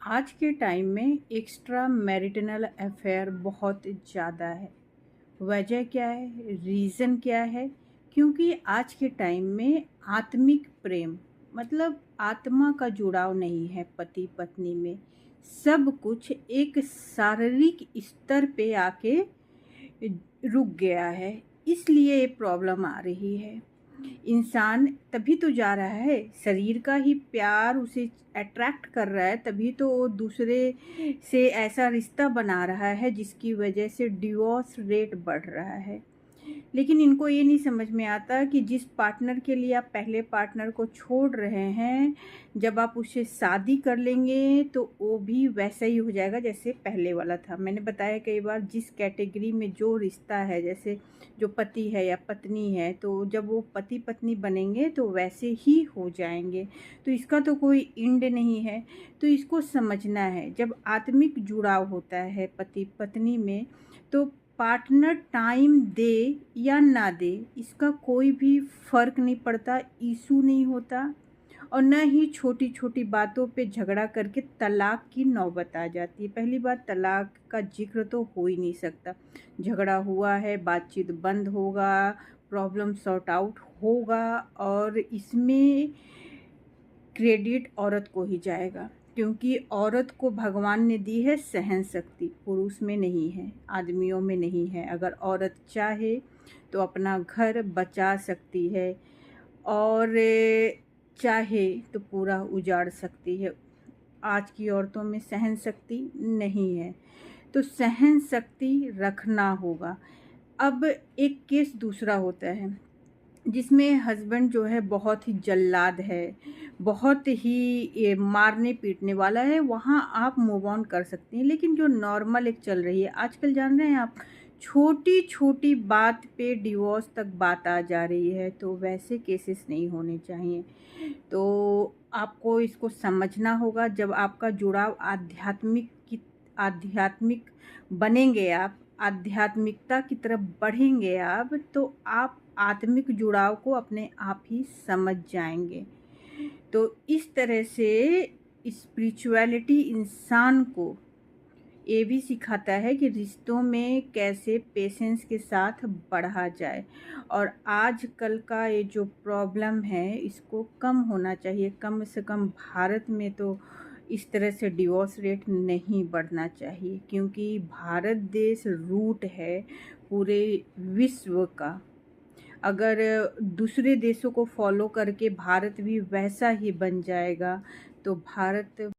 आज के टाइम में एक्स्ट्रा मैरिटनल अफेयर बहुत ज़्यादा है। वजह क्या है? रीज़न क्या है? क्योंकि आज के टाइम में आत्मिक प्रेम मतलब आत्मा का जुड़ाव नहीं है पति पत्नी में। सब कुछ एक शारीरिक स्तर पे आके रुक गया है, इसलिए ये प्रॉब्लम आ रही है। इंसान तभी तो जा रहा है, शरीर का ही प्यार उसे अट्रैक्ट कर रहा है, तभी तो वो दूसरे से ऐसा रिश्ता बना रहा है जिसकी वजह से डिवोर्स रेट बढ़ रहा है। लेकिन इनको ये नहीं समझ में आता कि जिस पार्टनर के लिए आप पहले पार्टनर को छोड़ रहे हैं, जब आप उससे शादी कर लेंगे तो वो भी वैसा ही हो जाएगा जैसे पहले वाला था। मैंने बताया कई बार, जिस कैटेगरी में जो रिश्ता है, जैसे जो पति है या पत्नी है, तो जब वो पति पत्नी बनेंगे तो वैसे ही हो जाएंगे। तो इसका तो कोई एंड नहीं है। तो इसको समझना है, जब आत्मिक जुड़ाव होता है पति पत्नी में, तो पार्टनर टाइम दे या ना दे, इसका कोई भी फ़र्क नहीं पड़ता, इशू नहीं होता। और न ही छोटी छोटी बातों पे झगड़ा करके तलाक की नौबत आ जाती है। पहली बात, तलाक का जिक्र तो हो ही नहीं सकता। झगड़ा हुआ है, बातचीत बंद होगा, प्रॉब्लम सॉर्ट आउट होगा, और इसमें क्रेडिट औरत को ही जाएगा, क्योंकि औरत को भगवान ने दी है सहन शक्ति, पुरुष में नहीं है, आदमियों में नहीं है। अगर औरत चाहे तो अपना घर बचा सकती है, और चाहे तो पूरा उजाड़ सकती है। आज की औरतों में सहन शक्ति नहीं है, तो सहन शक्ति रखना होगा। अब एक केस दूसरा होता है जिसमें हस्बैंड जो है बहुत ही जल्लाद है, बहुत ही ये मारने पीटने वाला है, वहाँ आप मूव ऑन कर सकती हैं। लेकिन जो नॉर्मल एक चल रही है आजकल, जान रहे हैं आप, छोटी छोटी बात पे डिवोर्स तक बात आ जा रही है, तो वैसे केसेस नहीं होने चाहिए। तो आपको इसको समझना होगा। जब आपका जुड़ाव आध्यात्मिक बनेंगे, आप आध्यात्मिकता की तरफ बढ़ेंगे आप, तो आप आत्मिक जुड़ाव को अपने आप ही समझ जाएंगे। तो इस तरह से स्पिरिचुअलिटी इंसान को ये भी सिखाता है कि रिश्तों में कैसे पेशेंस के साथ बढ़ा जाए। और आजकल का ये जो प्रॉब्लम है, इसको कम होना चाहिए। कम से कम भारत में तो इस तरह से डिवोर्स रेट नहीं बढ़ना चाहिए, क्योंकि भारत देश रूट है पूरे विश्व का। अगर दूसरे देशों को फॉलो करके भारत भी वैसा ही बन जाएगा, तो भारत